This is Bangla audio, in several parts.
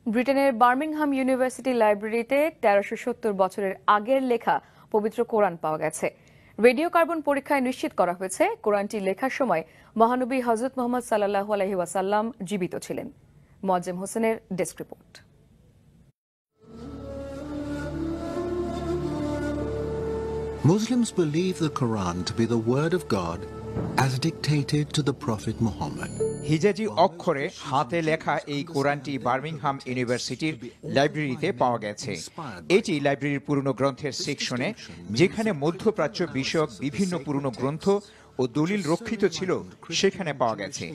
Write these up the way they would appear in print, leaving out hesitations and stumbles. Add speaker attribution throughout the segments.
Speaker 1: ব্রিটেনের বার্মিংহাম ইউনিভার্সিটি লাইব্রেরিতে ১৩৭০ বছরের আগের লেখা পবিত্র কোরআন পাওয়া গেছে। রেডিও কার্বন পরীক্ষায় নিশ্চিত করা হয়েছে কোরআনটি লেখার সময় মহানবী হযরত মুহাম্মদ সাল্লাল্লাহু আলাইহি ওয়াসাল্লাম জীবিত ছিলেন। মোয়াজ্জেম হোসেনের desk report.
Speaker 2: Muslims believe the Quran to be the word of God as dictated to the Prophet Muhammad.
Speaker 3: হিজাজি অক্ষরে হাতে লেখা এই কোরআনটি বার্মিংহাম ইউনিভার্সিটির লাইব্রেরিতে পাওয়া গেছে। এটি লাইব্রেরির পুরনো গ্রন্থের সেকশনে, যেখানে মধ্যপ্রাচ্য বিষয়ক বিভিন্ন পুরনো গ্রন্থ ও দলিল রক্ষিত ছিল, সেখানে পাওয়া গেছে,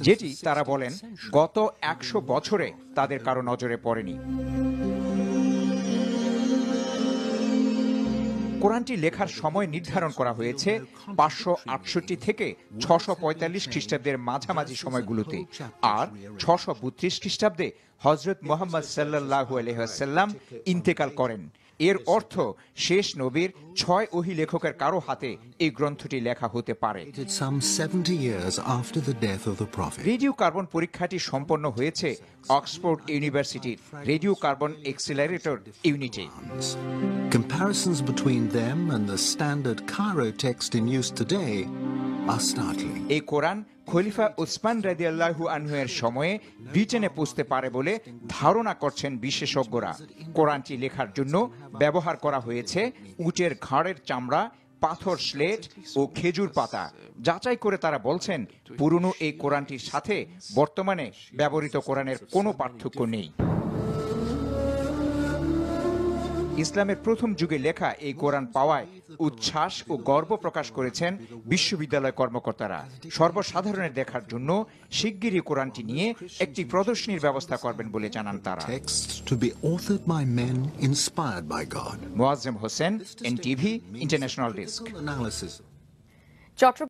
Speaker 3: যেটি তারা বলেন গত ১০০ বছরে তাদের কারো নজরে পড়েনি। কোরআনটি লেখার সময় নির্ধারণ করা হয়েছে ৫৬৮ থেকে ৬৪৫ খ্রিস্টাব্দের মাঝামাঝি সময়গুলোতে, আর ৬৩২ খ্রিস্টাব্দে হযরত মুহাম্মদ সাল্লাল্লাহু আলাইহি ওয়াসাল্লাম ইন্তেকাল করেন। এর অর্থ শেষ নবীর ৬ ওহী লেখকের কারো হাতে এই গ্রন্থটি লেখা হতে পারে। রেডিও কার্বন পরীক্ষাটি সম্পন্ন হয়েছে অক্সফোর্ড ইউনিভার্সিটির রেডিও কার্বন এক্সিলারেটর ইউনিটে।
Speaker 2: Comparisons between them and the standard Cairo text in use today are startling.
Speaker 3: এই কোরআন খলিফা উসমান রাদিয়াল্লাহু আনহু এর সময়ে ব্রিটেনে পৌঁছতে পারে বলে ধারণা করছেন বিশেষজ্ঞরা। কোরআনটি লেখার জন্য ব্যবহার করা হয়েছে উটের ঘাড়ের চামড়া, পাথর স্লেট ও খেজুর পাতা। যাচাই করে তারা বলছেন পুরনো এই কোরআনটির সাথে বর্তমানে ব্যবহৃত কোরআনের কোনো পার্থক্য নেই। ইসলামের প্রথম যুগে লেখা এই কোরআন পাওয়ায় উচ্ছ্বাস ও গর্ব প্রকাশ করেছেন বিশ্ববিদ্যালয় কর্মকর্তারা। সর্বসাধারণের দেখার জন্য শিগগিরই কোরআনটি নিয়ে একটি প্রদর্শনীর ব্যবস্থা করবেন বলে জানান তারা। Moazzem Hossain, NTV, international desk.